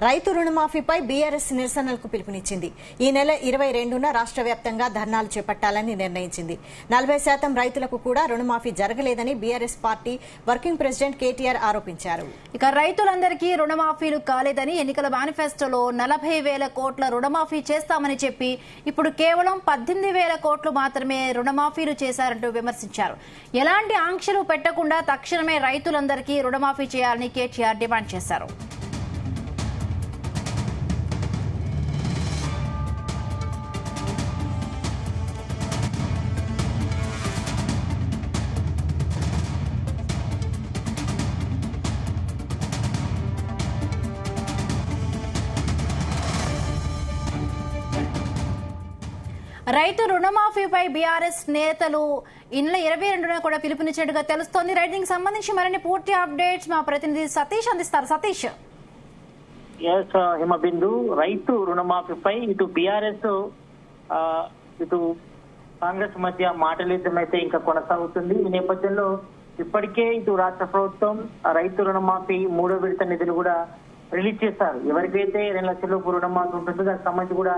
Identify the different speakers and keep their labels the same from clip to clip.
Speaker 1: రైతు రుణమాఫీపై బీఆర్ఎస్ నిరసనలకు పిలుపునిచ్చింది. ఈ నెల 22న రాష్ట్ర వ్యాప్తంగా ధర్నాలు చేపట్టాలని నిర్ణయించింది. 40% రైతులకు కూడా రుణమాఫీ జరగలేదని BRS party working president KTR ఆరోపించారు.
Speaker 2: ఇక రైతులందరికీ రుణమాఫీలు కాలేదని ఎన్నికల మేనిఫెస్టోలో 40,000 కోట్ల రుణమాఫీ చేస్తామని చెప్పి ఇప్పుడు కేవలం 18,000 కోట్లు మాత్రమే రుణమాఫీలు చేశారంటూ విమర్శించారు. ఎలాంటి ఆంక్షలు పెట్టకుండా తక్షణమే రైతులందరికీ రుణమాఫీ చేయాలని కేటీఆర్ డిమాండ్ చేశారు. రైతు రుణమాఫీపై బీఆర్ఎస్ నేతలు ఈ నెల 22న కూడా పిలుపునిచ్చినట్టుగా తెలుస్తోంది. రైతుకి సంబంధించి మరిన్ని పూర్తి అప్డేట్స్ మా ప్రతినిధి సతీష్ అందిస్తారు. సతీష్.
Speaker 3: హిమబిందు, రైతు రుణమాఫీపై ఇటు బీఆర్ఎస్ ఇటు కాంగ్రెస్ మధ్య మాటలిద్దం అయితే ఇంకా కొనసాగుతుంది. ఈ నేపథ్యంలో ఇప్పటికే ఇటు రాష్ట్ర ప్రభుత్వం రైతు రుణమాఫీ 3వ విడత నిధులు కూడా రిలీజ్ చేశారు. ఎవరికైతే 2 లక్షల లోపు రుణమాఫీ ఉంటుందో దానికి సంబంధించి కూడా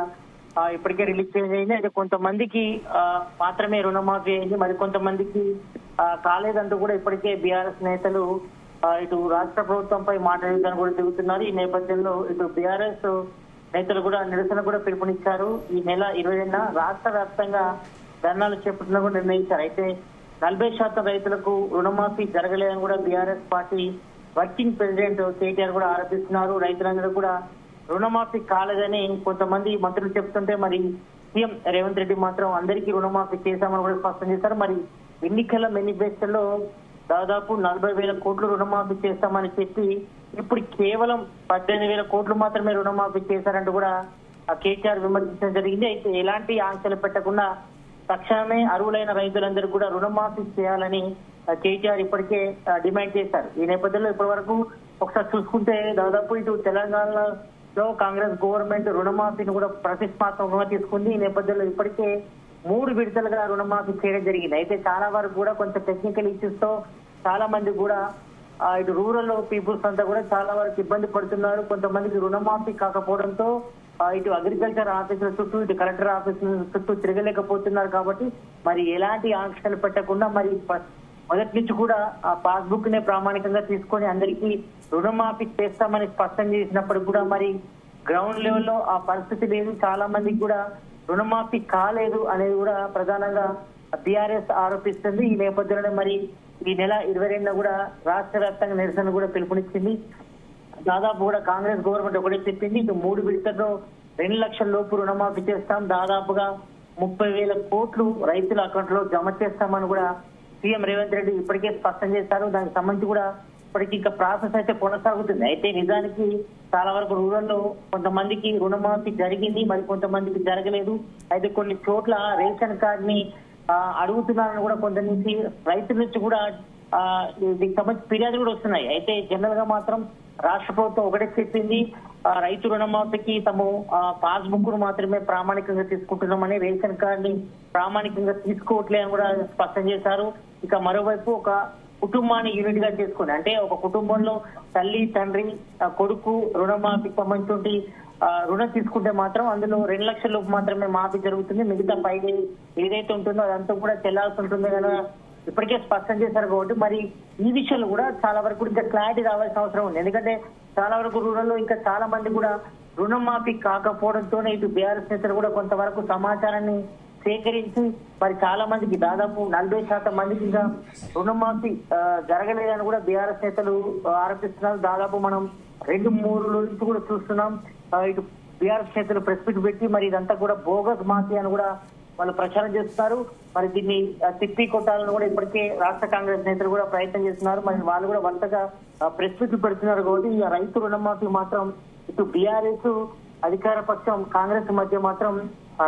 Speaker 3: ఇప్పటికే రిలీజ్ చేయండి. అయితే కొంతమందికి మాత్రమే రుణమాఫీ అయింది, మరి కొంతమందికి కాలేదంటూ కూడా ఇప్పటికే బీఆర్ఎస్ నేతలు ఇటు రాష్ట్ర ప్రభుత్వంపై మాట్లాడేదాన్ని కూడా దిగుతున్నారు. ఈ నేపథ్యంలో ఇటు బీఆర్ఎస్ నేతలు కూడా నిరసన కూడా పిలుపునిచ్చారు. ఈ నెల 22న రాష్ట్ర వ్యాప్తంగా ధర్నాలు చేపట్టిన కూడా నిర్ణయించారు. అయితే 40% రైతులకు రుణమాఫీ జరగలేదని కూడా BRS party working president KTR కూడా ఆరోపిస్తున్నారు. రైతులందరూ కూడా రుణమాఫీ కాలేదని కొంతమంది మంత్రులు చెప్తుంటే మరి సీఎం రేవంత్ రెడ్డి మాత్రం అందరికీ రుణమాఫీ చేశామని కూడా స్పష్టం చేశారు. మరి ఎన్నికల మేనిఫెస్టోలో దాదాపు 40,000 కోట్లు రుణమాఫీ చేస్తామని చెప్పి ఇప్పుడు కేవలం 18,000 కోట్లు మాత్రమే రుణమాఫీ చేశారంటూ కూడా కేటీఆర్ విమర్శించడం జరిగింది. అయితే ఎలాంటి ఆంక్షలు పెట్టకుండా తక్షణమే అర్హులైన రైతులందరూ కూడా రుణమాఫీ చేయాలని కేటీఆర్ ఇప్పటికే డిమాండ్ చేశారు. ఈ నేపథ్యంలో ఇప్పటి వరకు ఒకసారి చూసుకుంటే దాదాపు ఇటు తెలంగాణలో కాంగ్రెస్ గవర్నమెంట్ రుణమాఫీని కూడా ప్రతిష్టాత్మకంగా తీసుకుంది. ఈ నేపథ్యంలో ఇప్పటికే 3 విడతలుగా రుణమాఫీ చేయడం జరిగింది. అయితే చాలా వరకు కూడా కొంచెం టెక్నికల్ ఇష్యూస్ తో చాలా మంది కూడా ఇటు రూరల్ పీపుల్స్ అంతా కూడా చాలా వరకు ఇబ్బంది పడుతున్నారు. కొంతమందికి రుణమాఫీ కాకపోవడంతో ఇటు అగ్రికల్చర్ ఆఫీసుల చుట్టూ ఇటు కలెక్టర్ ఆఫీసుల చుట్టూ తిరగలేకపోతున్నారు. కాబట్టి మరి ఎలాంటి ఆంక్షలు పెట్టకుండా మరి మొదటి నుంచి కూడా ఆ పాస్బుక్ నే ప్రామాణికంగా తీసుకొని అందరికీ రుణమాఫీ చేస్తామని స్పష్టం చేసినప్పుడు కూడా మరి గ్రౌండ్ లెవెల్లో ఆ పరిస్థితి లేదు. చాలా మందికి కూడా రుణమాఫీ కాలేదు అనేది కూడా ప్రధానంగా బీఆర్ఎస్ ఆరోపిస్తుంది. ఈ నేపథ్యంలో మరి ఈ నెల 22న కూడా రాష్ట్ర వ్యాప్తంగా నిరసన కూడా పిలుపునిచ్చింది. దాదాపు కూడా కాంగ్రెస్ గవర్నమెంట్ ఒకటే చెప్పింది, ఇటు 3 విడతల్లో 2 లక్షల లోపు రుణమాఫీ చేస్తాం, దాదాపుగా 30,000 కోట్లు రైతుల అకౌంట్ లో జమ చేస్తామని కూడా సీఎం రేవంత్ రెడ్డి ఇప్పటికే స్పష్టం చేశారు. దానికి సంబంధించి కూడా ఇప్పటికీ ఇంకా ప్రాసెస్ అయితే కొనసాగుతుంది. అయితే నిజానికి చాలా వరకు రూరల్లో కొంతమందికి రుణమాఫీ జరిగింది, మరి కొంతమందికి జరగలేదు. అయితే కొన్ని చోట్ల రేషన్ కార్డ్ ని అడుగుతున్నారని కూడా కొంత నుంచి రైతుల నుంచి కూడా దీనికి సంబంధించి ఫిర్యాదులు కూడా వస్తున్నాయి. అయితే జనరల్ గా మాత్రం రాష్ట్ర ప్రభుత్వం ఒకటే చెప్పింది, రైతు రుణమాఫీకి తమ పాస్బుక్ ను మాత్రమే ప్రామాణికంగా తీసుకుంటున్నామని, రేషన్ కార్డ్ ని ప్రామాణికంగా తీసుకోవట్లే అని కూడా స్పష్టం చేశారు. ఇక మరోవైపు ఒక కుటుంబాన్ని యూనిట్ గా చేసుకుని, అంటే ఒక కుటుంబంలో తల్లి తండ్రి కొడుకు రుణమాఫీకి సంబంధించి రుణం తీసుకుంటే మాత్రం అందులో 2 లక్షల లోపు మాత్రమే మాఫీ జరుగుతుంది. మిగతా పైన ఏదైతే ఉంటుందో అదంతా కూడా చెల్లాల్సి ఉంటుంది కదా ఇప్పటికే స్పష్టం చేశారు. కాబట్టి మరి ఈ విషయంలో కూడా చాలా వరకు ఇంకా క్లారిటీ రావాల్సిన అవసరం ఉంది. ఎందుకంటే చాలా వరకు రూరల్లో ఇంకా చాలా మంది కూడా రుణమాఫీ కాకపోవడంతోనే ఇటు బీఆర్ఎస్ నేతలు కూడా కొంతవరకు సమాచారాన్ని సేకరించి మరి చాలా మందికి దాదాపు 40% మందికి ఇంకా రుణమాఫీ జరగలేదని కూడా బీఆర్ఎస్ నేతలు ఆరోపిస్తున్నారు. దాదాపు మనం 2-3 నుంచి కూడా చూస్తున్నాం. ఇటు బీఆర్ఎస్ నేతలు ప్రెస్ మీట్ పెట్టి మరి ఇదంతా కూడా బోగస్ మాఫీ అని కూడా వాళ్ళు ప్రచారం చేస్తున్నారు. మరి దీన్ని తిప్పి కొట్టాలని కూడా ఇప్పటికే రాష్ట్ర కాంగ్రెస్ నేతలు కూడా ప్రయత్నం చేస్తున్నారు. మరి వాళ్ళు కూడా వంతగా ప్రెస్ మీట్లు పెడుతున్నారు. కాబట్టి ఈ రైతు రుణమాఫీ మాత్రం ఇటు బీఆర్ఎస్ అధికార పక్షం కాంగ్రెస్ మధ్య మాత్రం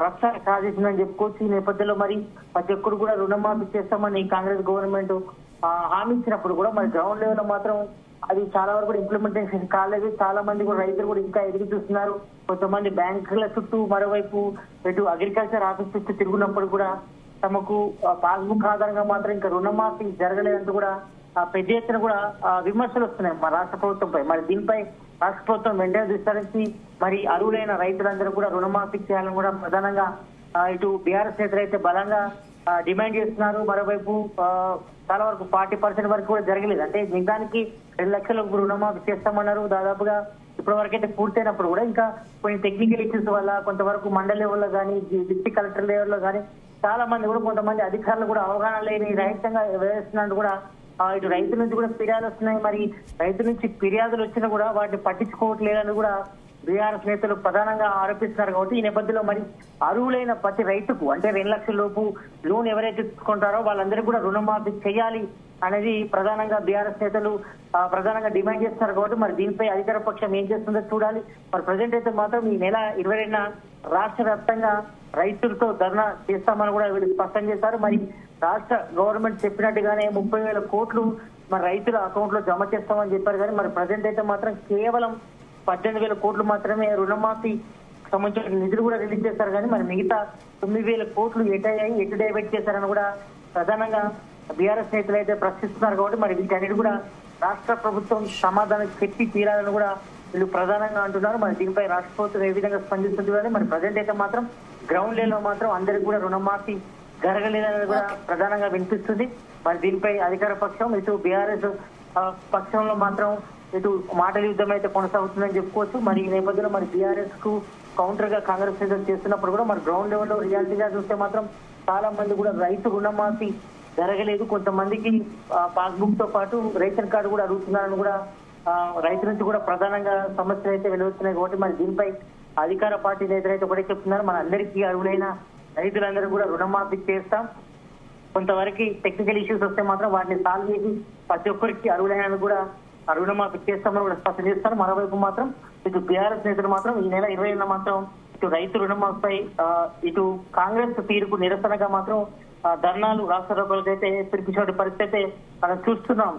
Speaker 3: రక్ష సాధించిందని చెప్పుకోవచ్చు. ఈ నేపథ్యంలో మరి ప్రతి ఒక్కరు కూడా రుణమాఫీ చేస్తామని కాంగ్రెస్ గవర్నమెంట్ హామీ ఇచ్చినప్పుడు కూడా మరి గ్రౌండ్ లెవెల్ లో మాత్రం అది చాలా వరకు ఇంప్లిమెంటేషన్ కాలేదు. చాలా మంది కూడా రైతులు కూడా ఇంకా ఎదురు చూస్తున్నారు. కొంతమంది బ్యాంకుల చుట్టూ, మరోవైపు ఇటు అగ్రికల్చర్ ఆఫీస్ చుట్టూ తిరుగున్నప్పుడు కూడా తమకు పాస్బుక్ ఆధారంగా మాత్రం ఇంకా రుణమాఫీ జరగలేదంటూ కూడా పెద్ద ఎత్తున కూడా విమర్శలు వస్తున్నాయి మా రాష్ట్ర ప్రభుత్వంపై. మరి దీనిపై రాష్ట్ర ప్రభుత్వం వెంటనే విస్తరించి మరి అర్హులైన రైతులందరూ కూడా రుణమాఫీ చేయాలని కూడా ప్రధానంగా ఇటు బీఆర్ఎస్ నేతలు అయితే బలంగా డిమాండ్ చేస్తున్నారు. మరోవైపు చాలా వరకు 40% వరకు కూడా జరగలేదు. అంటే నిజానికి 2 లక్షలకు రుణమాఫీ చేస్తామన్నారు. దాదాపుగా ఇప్పటి వరకు అయితే పూర్తయినప్పుడు కూడా ఇంకా కొన్ని టెక్నికల్ ఇష్యూస్ వల్ల కొంతవరకు మండల లెవెల్లో కానీ డిస్ట్రిక్ట్ కలెక్టర్ లెవెల్లో కానీ చాలా మంది కూడా కొంతమంది అధికారులు కూడా అవగాహన లేని రహితంగా వ్యవహరిస్తున్నట్టు కూడా ఇటు రైతుల నుంచి కూడా ఫిర్యాదులు వస్తున్నాయి. మరి రైతుల నుంచి ఫిర్యాదులు వచ్చినా కూడా వాటిని పట్టించుకోవట్లేదని కూడా బీఆర్ఎస్ నేతలు ప్రధానంగా ఆరోపిస్తున్నారు. కాబట్టి ఈ నేపథ్యంలో మరి అర్హులైన ప్రతి రైతుకు అంటే 2 లక్షల లోపు లోన్ ఎవరైతే తీసుకుంటారో వాళ్ళందరికీ కూడా రుణమాఫీ చేయాలి అనేది ప్రధానంగా బీఆర్ఎస్ నేతలు ప్రధానంగా డిమాండ్ చేస్తున్నారు. కాబట్టి మరి దీనిపై అధికార పక్షం ఏం చేస్తుందో చూడాలి. మరి ప్రజెంట్ అయితే మాత్రం ఈ నెల 22న రాష్ట్ర వ్యాప్తంగా రైతులతో ధర్నా చేస్తామని కూడా వీళ్ళు స్పష్టం చేశారు. మరి రాష్ట్ర గవర్నమెంట్ చెప్పినట్టుగానే 30,000 కోట్లు మరి రైతుల అకౌంట్ లో జమ చేస్తామని చెప్పారు. కానీ మరి ప్రజెంట్ అయితే మాత్రం కేవలం 18,000 కోట్లు మాత్రమే రుణమాఫీ సంబంధించిన నిధులు కూడా రిలీజ్ చేశారు. కానీ మరి మిగతా 9,000 కోట్లు ఎటు డైవర్ట్ చేశారని కూడా ప్రధానంగా బీఆర్ఎస్ నేతలు అయితే ప్రశ్నిస్తున్నారు. కాబట్టి మరి వీటన్నిటి కూడా రాష్ట్ర ప్రభుత్వం సమాధానం చెప్పి తీరాలని కూడా వీళ్ళు ప్రధానంగా అంటున్నారు. మరి దీనిపై రాష్ట్ర ప్రభుత్వం ఏ విధంగా స్పందిస్తుంది కానీ మరి ప్రజెంట్ అయితే మాత్రం గ్రౌండ్ లెవెల్ లో మాత్రం అందరికి కూడా రుణమాఫీ జరగలేదనేది కూడా ప్రధానంగా వినిపిస్తుంది. మరి దీనిపై అధికార పక్షం ఇటు బీఆర్ఎస్ పక్షంలో మాత్రం ఇటు మాటల యుద్ధం అయితే కొనసాగుతుందని చెప్పుకోవచ్చు. మరి ఈ నేపథ్యంలో మరి బీఆర్ఎస్ కు కౌంటర్ గా కాంగ్రెస్ నేతలు చేస్తున్నప్పుడు కూడా మరి గ్రౌండ్ లెవెల్ లో రియాలిటీగా చూస్తే మాత్రం చాలా మంది కూడా రైతు రుణమాఫీ జరగలేదు. కొంతమందికి పాస్బుక్ తో పాటు రేషన్ కార్డు కూడా అడుగుతున్నారని కూడా రైతు నుంచి కూడా ప్రధానంగా సమస్యలు అయితే వెలువడుతున్నాయి. కాబట్టి మరి దీనిపై అధికార పార్టీ నేతలు అయితే ఒకటే చెప్తున్నారు, మన అందరికీ అర్హులైన రైతులందరూ కూడా రుణమాఫీ చేస్తాం. కొంతవరకు టెక్నికల్ ఇష్యూస్ వస్తే మాత్రం వాటిని సాల్వ్ చేసి ప్రతి ఒక్కరికి అర్హులైన కూడా రుణమాఫీ చేస్తామని కూడా స్పష్టం చేస్తారు. మరోవైపు మాత్రం ఇటు బీఆర్ఎస్ నేతలు మాత్రం ఈ నెల 20న మాత్రం ఇటు రైతు రుణమాఫీపై ఇటు కాంగ్రెస్ తీరుకు నిరసనగా మాత్రం ధర్నాలు రాష్ట్ర అయితే పిలిపించే పరిస్థితి అయితే మనం చూస్తున్నాం.